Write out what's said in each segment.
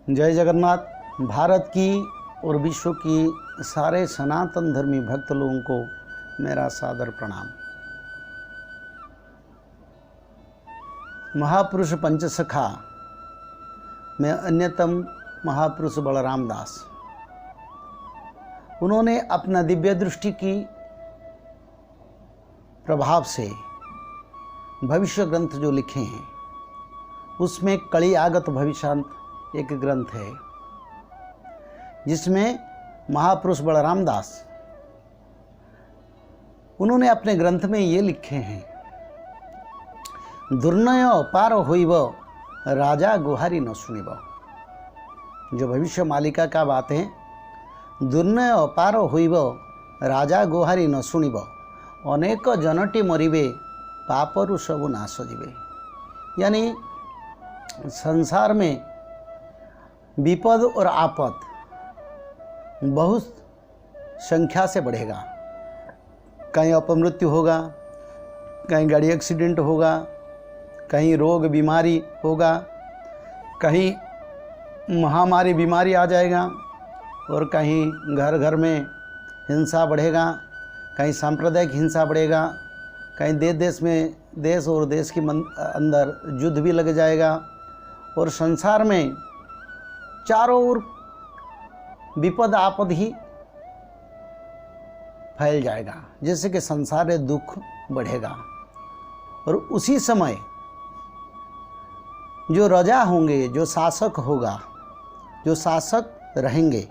जय जगन्नाथ। भारत की और विश्व की सारे सनातन धर्मी भक्त लोगों को मेरा सादर प्रणाम। महापुरुष पंचसखा में अन्यतम महापुरुष बलराम दास, उन्होंने अपना दिव्य दृष्टि की प्रभाव से भविष्य ग्रंथ जो लिखे हैं, उसमें कड़ी आगत भविष्यांत एक ग्रंथ है, जिसमें महापुरुष बलराम दास उन्होंने अपने ग्रंथ में ये लिखे हैं, दुर्नय अपार होइब राजा गुहारी न सुनिब। जो भविष्य मालिका का बात है, दुर्नय अपार होइब राजा गुहारी न सुनिब, अनेक जनटी मरिबे पापरु सबु नाश जीवे। यानी संसार में विपद और आपद बहुत संख्या से बढ़ेगा। कहीं अपमृत्यु होगा, कहीं गाड़ी एक्सीडेंट होगा, कहीं रोग बीमारी होगा, कहीं महामारी बीमारी आ जाएगा, और कहीं घर घर में हिंसा बढ़ेगा, कहीं सांप्रदायिक हिंसा बढ़ेगा, कहीं देश और देश के अंदर युद्ध भी लग जाएगा, और संसार में चारों ओर विपद आपद ही फैल जाएगा, जैसे कि संसार में दुख बढ़ेगा। और उसी समय जो राजा होंगे, जो शासक होगा, जो शासक रहेंगे,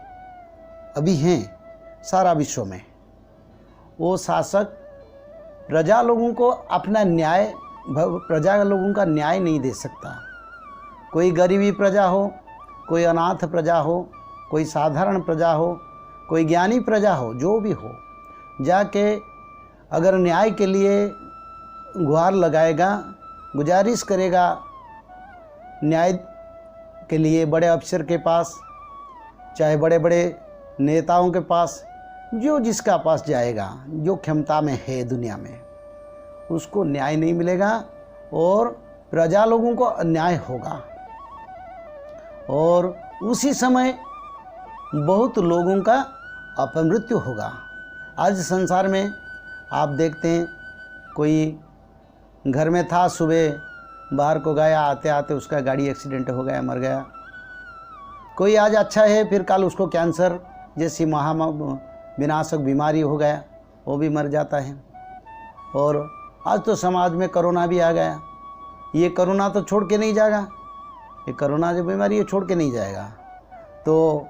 अभी हैं सारा विश्व में, वो शासक प्रजा लोगों को अपना न्याय, प्रजा लोगों का न्याय नहीं दे सकता। कोई गरीबी प्रजा हो, कोई अनाथ प्रजा हो, कोई साधारण प्रजा हो, कोई ज्ञानी प्रजा हो, जो भी हो, जाके अगर न्याय के लिए गुहार लगाएगा, गुजारिश करेगा न्याय के लिए बड़े अफसर के पास, चाहे बड़े बड़े नेताओं के पास, जो जिसका पास जाएगा, जो क्षमता में है दुनिया में, उसको न्याय नहीं मिलेगा और प्रजा लोगों को अन्याय होगा। और उसी समय बहुत लोगों का अपमृत्यु होगा। आज संसार में आप देखते हैं, कोई घर में था, सुबह बाहर को गया, आते आते उसका गाड़ी एक्सीडेंट हो गया, मर गया। कोई आज अच्छा है, फिर कल उसको कैंसर जैसी विनाशक बीमारी हो गया, वो भी मर जाता है। और आज तो समाज में कोरोना भी आ गया। ये कोरोना तो छोड़ के नहीं जाएगा, ये कोरोना जो बीमारी है छोड़ के नहीं जाएगा। तो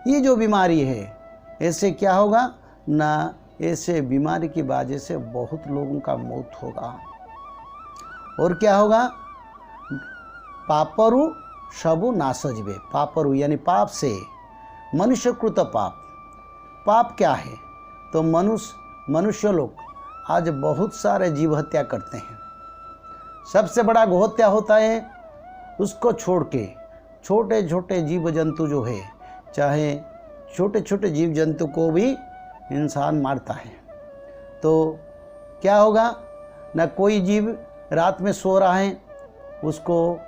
ये जो बीमारी है, ऐसे क्या होगा ना, ऐसे बीमारी की वजह से बहुत लोगों का मौत होगा। और क्या होगा, पापरु सबु नाश जीवे। पापरु यानी पाप से, मनुष्यकृत पाप। पाप क्या है, तो मनुष्य लोग आज बहुत सारे जीव हत्या करते हैं। सबसे बड़ा गोहत्या होता है, उसको छोड़ के छोटे छोटे जीव जंतु जो है, चाहे छोटे छोटे जीव जंतु को भी इंसान मारता है। तो क्या होगा ना, कोई जीव रात में सो रहा है, उसको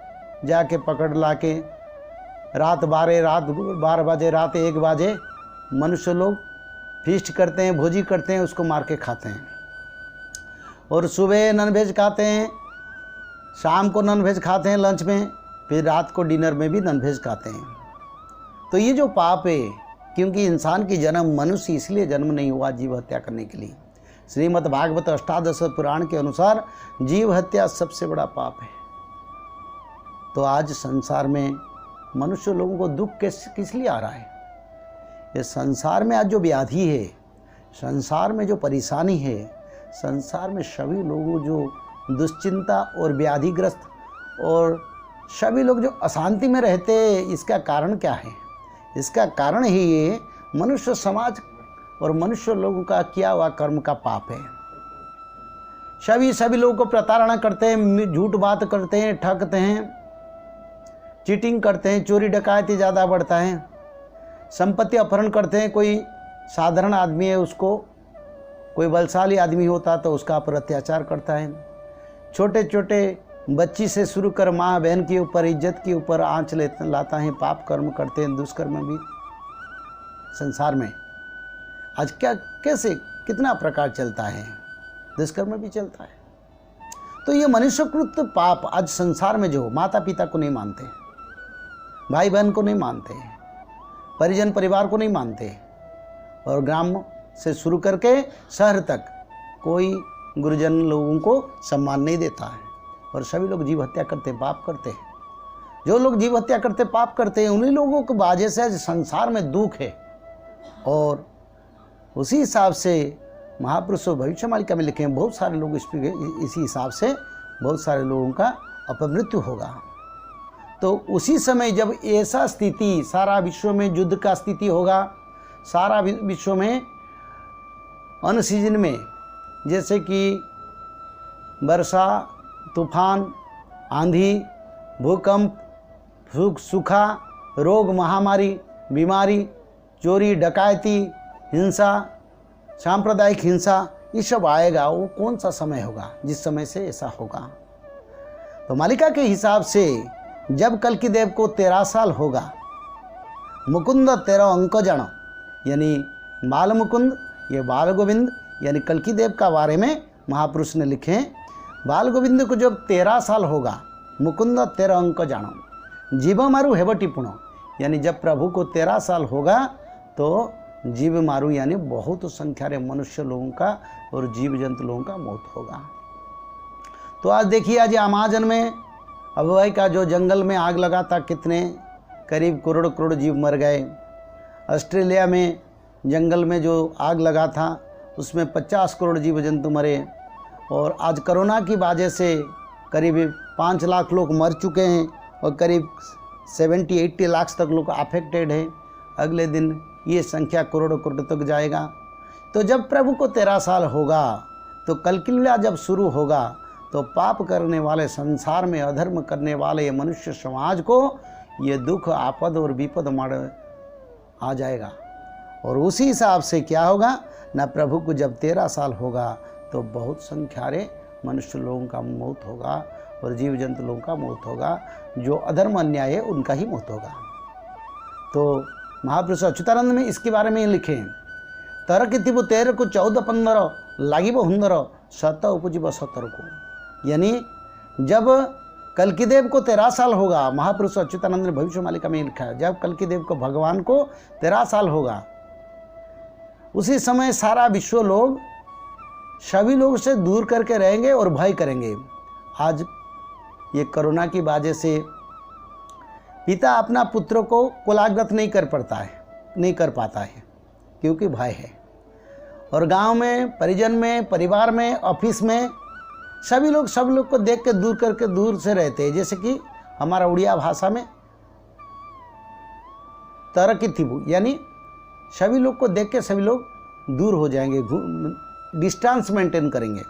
जाके पकड़ ला के रात 12 बजे, रात 1 बजे मनुष्य लोग फीस्ट करते हैं, भोजी करते हैं, उसको मार के खाते हैं। और सुबह नॉनवेज खाते हैं, शाम को नॉनवेज खाते हैं लंच में, फिर रात को डिनर में भी नॉनवेज खाते हैं। तो ये जो पाप है, क्योंकि इंसान की जन्म, मनुष्य इसलिए जन्म नहीं हुआ जीव हत्या करने के लिए। श्रीमद् भागवत अष्टादश पुराण के अनुसार जीव हत्या सबसे बड़ा पाप है। तो आज संसार में मनुष्य लोगों को दुख किस लिए आ रहा है? ये संसार में आज जो व्याधि है, संसार में जो परेशानी है, संसार में सभी लोगों जो दुश्चिंता और व्याधिग्रस्त और सभी लोग जो अशांति में रहते हैं, इसका कारण क्या है? इसका कारण ही ये मनुष्य समाज और मनुष्य लोगों का किया हुआ कर्म का पाप है। सभी लोगों को प्रताड़ना करते हैं, झूठ बात करते हैं, ठगते हैं, चीटिंग करते हैं, चोरी डकैती ज़्यादा बढ़ता है, संपत्ति अपहरण करते हैं। कोई साधारण आदमी है, उसको कोई बलशाली आदमी होता तो उसका पर अत्याचार करता है। छोटे छोटे बच्ची से शुरू कर माँ बहन के ऊपर, इज्जत के ऊपर आँच लाता है। पाप कर्म करते हैं, दुष्कर्म भी संसार में आज कैसे कितना प्रकार चलता है, दुष्कर्म भी चलता है। तो ये मनुष्यकृत पाप आज संसार में जो माता पिता को नहीं मानते, भाई बहन को नहीं मानते, परिजन परिवार को नहीं मानते, और ग्राम से शुरू करके शहर तक कोई गुरुजन लोगों को सम्मान नहीं देता है, और सभी लोग जीव हत्या करते, पाप करते हैं। जो लोग जीव हत्या करते, पाप करते हैं, उन्हीं लोगों की वजह से आज संसार में दुख है। और उसी हिसाब से महापुरुषों भविष्यवाणी में लिखे हैं, बहुत सारे लोग इसी हिसाब से बहुत सारे लोगों का अपमृत्यु होगा। तो उसी समय जब ऐसा स्थिति सारा विश्व में युद्ध का स्थिति होगा, सारा विश्व में अन सीजन में जैसे कि वर्षा, तूफान, आंधी, भूकंप, सूखा, रोग, महामारी, बीमारी, चोरी, डकैती, हिंसा, सांप्रदायिक हिंसा, ये सब आएगा। वो कौन सा समय होगा जिस समय से ऐसा होगा? तो मालिका के हिसाब से जब कल्कि देव को 13 साल होगा, मुकुंद 13 अंक जानो, यानी बाल मुकुंद, ये बाल गोविंद, यानी कल्कि देव का बारे में महापुरुष ने लिखे हैं। बाल गोविंद को जब 13 साल होगा, मुकुंद 13 अंक जानो, जीव मारू हेबटी पुण, यानी जब प्रभु को 13 साल होगा तो जीव मारू यानी बहुत संख्या रे मनुष्य लोगों का और जीव जंतु लोगों का मौत होगा। तो आज देखिए, आज अमेज़न में अबुवाई का जो जंगल में आग लगा था, कितने करीब करोड़ करोड़ जीव मर गए। ऑस्ट्रेलिया में जंगल में जो आग लगा था उसमें 50 करोड़ जीव जंतु मरे। और आज कोरोना की वजह से करीब 5 लाख लोग मर चुके हैं और करीब 70-80 लाख तक लोग अफेक्टेड हैं। अगले दिन ये संख्या करोड़ों करोड़ तक जाएगा। तो जब प्रभु को 13 साल होगा तो कल्कि लीला जब शुरू होगा तो पाप करने वाले, संसार में अधर्म करने वाले मनुष्य समाज को ये दुख, आपद और विपद मार आ जाएगा। और उसी हिसाब से क्या होगा ना, प्रभु को जब 13 साल होगा तो बहुत संख्या रे मनुष्य लोगों का मौत होगा और जीव जंतु लोगों का मौत होगा। जो अधर्म अन्याय है उनका ही मौत होगा। तो महापुरुष अच्युतानंद में इसके बारे में लिखे, तर किथिबु 13 को 14-15 लागिब हुंदर, सत उपजीव 17 को, यानी जब कल्कि देव को 13 साल होगा, महापुरुष अच्युतानंद ने भविष्य मालिका में लिखा है, जब कल्कि देव को, भगवान को 13 साल होगा, उसी समय सारा विश्व लोग सभी लोग से दूर करके रहेंगे और भय करेंगे। आज ये कोरोना की वजह से पिता अपना पुत्र को कुलाग्रत नहीं कर पाता है क्योंकि भय है। और गांव में, परिजन में, परिवार में, ऑफिस में सब लोग को देख के दूर से रहते हैं। जैसे कि हमारा उड़िया भाषा में तरकी थिबु, यानी सभी लोग को देख के सभी लोग दूर हो जाएंगे, डिस्टेंस मेंटेन करेंगे।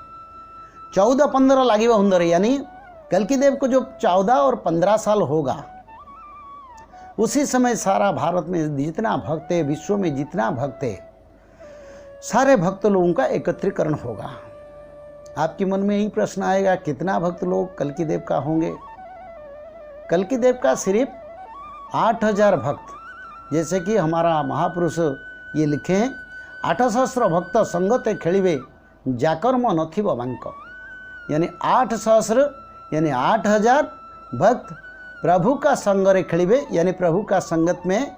14-15 लागिब हुंदर, यानी कल्कि देव को जो 14 और 15 साल होगा, उसी समय सारा भारत में जितना भक्त है, विश्व में जितना भक्त है, सारे भक्त लोगों का एकत्रीकरण होगा। आपके मन में यही प्रश्न आएगा, कितना भक्त लोग कल्कि देव का होंगे? कल्कि देव का सिर्फ 8000 भक्त, जैसे कि हमारा महापुरुष ये लिखे हैं, 8 सहस्र भक्त संगते खेलिवे जाकर्म नथिब बांक, यानी 8 सहस्र यानी 8000 भक्त प्रभु का संग रे खेलिवे, यानी प्रभु का संगत में,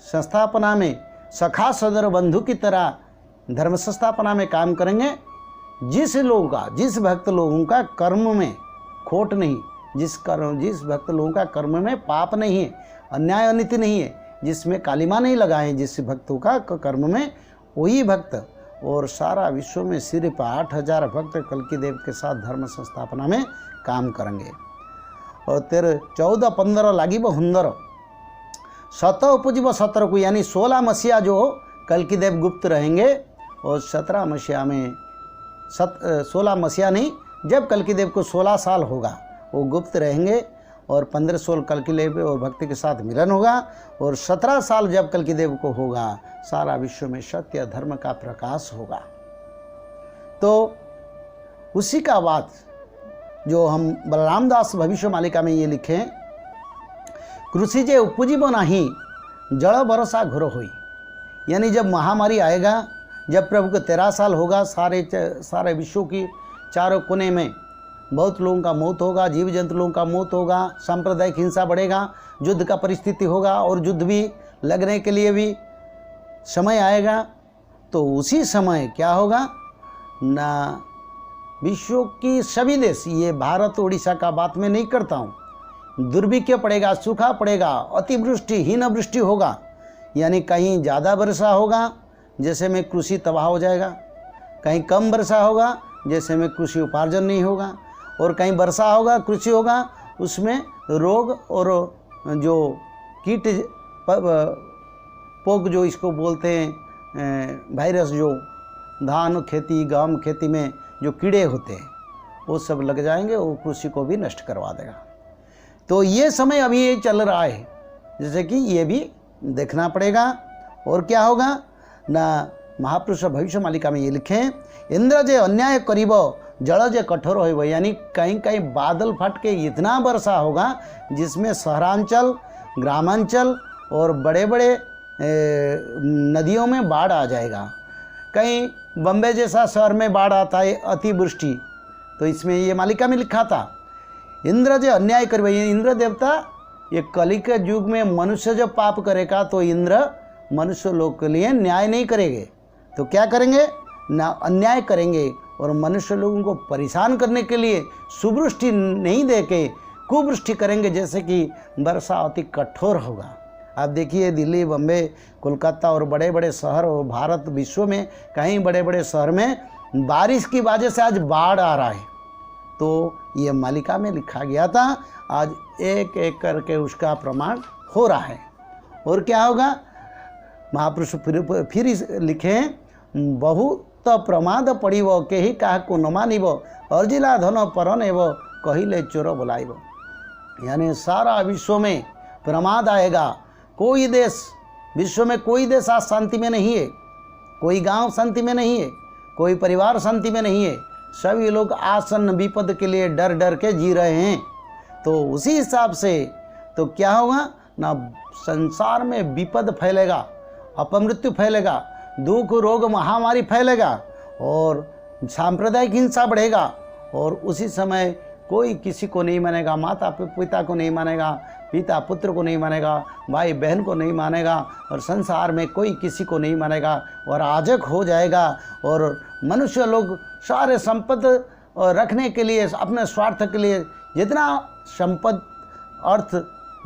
संस्थापना में सखा सदर बंधु की तरह धर्म संस्थापना में काम करेंगे। जिस भक्त लोगों का कर्म में खोट नहीं, जिस भक्त लोगों का कर्म में पाप नहीं है, अन्याय अनिति नहीं है, जिसमें कालिमा नहीं लगाए, जिस भक्तों का कर्म में, वही भक्त। और सारा विश्व में सिर्फ 8000 भक्त कल्कि देव के साथ धर्म संस्थापना में काम करेंगे। और 14-15 लागिब हुंदर, सत उपजीव 17 को, यानी 16 मसीहा जो कल्कि देव गुप्त रहेंगे और 17 मसीहा में 16 मसीहा नहीं, जब कल्कि देव को 16 साल होगा वो गुप्त रहेंगे और 15-16 कल्कि देव और भक्ति के साथ मिलन होगा। और 17 साल जब कल्कि देव को होगा, सारा विश्व में सत्य धर्म का प्रकाश होगा। तो उसी का बाद जो हम बलराम दास भविष्य मालिका में ये लिखे, कृषि जे उपजीव नहीं जल बरसा घोर होई। यानी जब महामारी आएगा, जब प्रभु को 13 साल होगा, सारे विश्व की चारों कोने में बहुत लोगों का मौत होगा, जीव जंतु लोगों का मौत होगा, सांप्रदायिक हिंसा बढ़ेगा, युद्ध का परिस्थिति होगा और युद्ध भी लगने के लिए भी समय आएगा। तो उसी समय क्या होगा ना, विश्व की सभी देश, ये भारत उड़ीसा का बात मैं नहीं करता हूँ, दुर्भिक्ष पड़ेगा, सूखा पड़ेगा, अतिवृष्टि हीनवृष्टि होगा। यानी कहीं ज़्यादा वर्षा होगा जैसे में कृषि तबाह हो जाएगा, कहीं कम वर्षा होगा जैसे में कृषि उपार्जन नहीं होगा, और कहीं वर्षा होगा कृषि होगा उसमें रोग और जो कीट पोक जो इसको बोलते हैं वायरस, जो धान खेती गेहूं खेती में जो कीड़े होते हैं वो सब लग जाएंगे, वो कृषि को भी नष्ट करवा देगा। तो ये समय अभी ये चल रहा है, जैसे कि ये भी देखना पड़ेगा। और क्या होगा ना, महापुरुष भविष्य मालिका में ये लिखे, इंद्र जे अन्याय करीब जल जे कठोर हो। यानी कहीं कहीं बादल फट के इतना वर्षा होगा जिसमें शहरांचल, ग्रामांचल और बड़े बड़े नदियों में बाढ़ आ जाएगा। कहीं बम्बे जैसा शहर में बाढ़ आता है, अतिवृष्टि। तो इसमें ये मालिका में लिखा था, इंद्र जो अन्याय करे, इंद्र देवता ये कली के युग में मनुष्य जब पाप करेगा तो इंद्र मनुष्य लोग के लिए न्याय नहीं करेंगे, तो क्या करेंगे ना, अन्याय करेंगे और मनुष्य लोगों को परेशान करने के लिए सुवृष्टि नहीं दे के कुवृष्टि करेंगे, जैसे कि वर्षा अति कठोर होगा। आप देखिए दिल्ली, बम्बे, कोलकाता और बड़े बड़े शहर और भारत विश्व में कहीं बड़े बड़े शहर में बारिश की वजह से आज बाढ़ आ रहा है। तो ये मालिका में लिखा गया था, आज एक एक करके उसका प्रमाण हो रहा है। और क्या होगा, महापुरुष फिर लिखे, बहुत प्रमाद पड़िब केही काहको न मानिब, अर्जिला धन परन एव कहिले चोर बोलाइब। यानी सारा विश्व में प्रमाद आएगा। कोई देश, विश्व में कोई देश आज शांति में नहीं है, कोई गांव शांति में नहीं है, कोई परिवार शांति में नहीं है। सभी लोग आसन्न विपद के लिए डर डर के जी रहे हैं। तो उसी हिसाब से तो क्या होगा ना, संसार में विपद फैलेगा, अपमृत्यु फैलेगा, दुख रोग महामारी फैलेगा और सांप्रदायिक हिंसा बढ़ेगा। और उसी समय कोई किसी को नहीं मानेगा, माता पिता को नहीं मानेगा, पिता पुत्र को नहीं मानेगा, भाई बहन को नहीं मानेगा, और संसार में कोई किसी को नहीं मानेगा और अराजक हो जाएगा। और मनुष्य लोग सारे संपत्ति रखने के लिए, अपने स्वार्थ के लिए जितना संपद अर्थ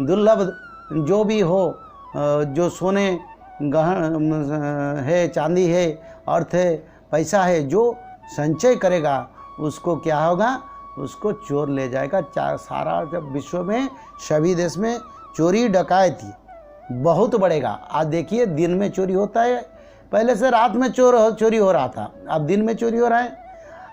दुर्लभ जो भी हो, जो सोने गहन है, चांदी है, अर्थ है, पैसा है, जो संचय करेगा उसको क्या होगा, उसको चोर ले जाएगा। सारा जब विश्व में सभी देश में चोरी डकैती बहुत बढ़ेगा। आज देखिए दिन में चोरी होता है, पहले से रात में चोरी हो रहा था, अब दिन में चोरी हो रहा है,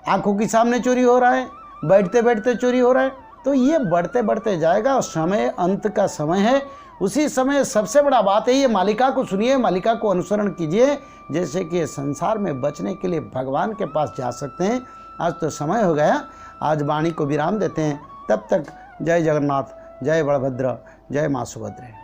आंखों के सामने चोरी हो रहा है, बैठते बैठते चोरी हो रहा है। तो ये बढ़ते बढ़ते जाएगा और समय अंत का समय है। उसी समय सबसे बड़ा बात है, ये मालिका को सुनिए, मालिका को अनुसरण कीजिए, जैसे कि संसार में बचने के लिए भगवान के पास जा सकते हैं। आज तो समय हो गया, आज वाणी को विराम देते हैं। तब तक जय जगन्नाथ, जय बलभद्र, जय माँ सुभद्रे।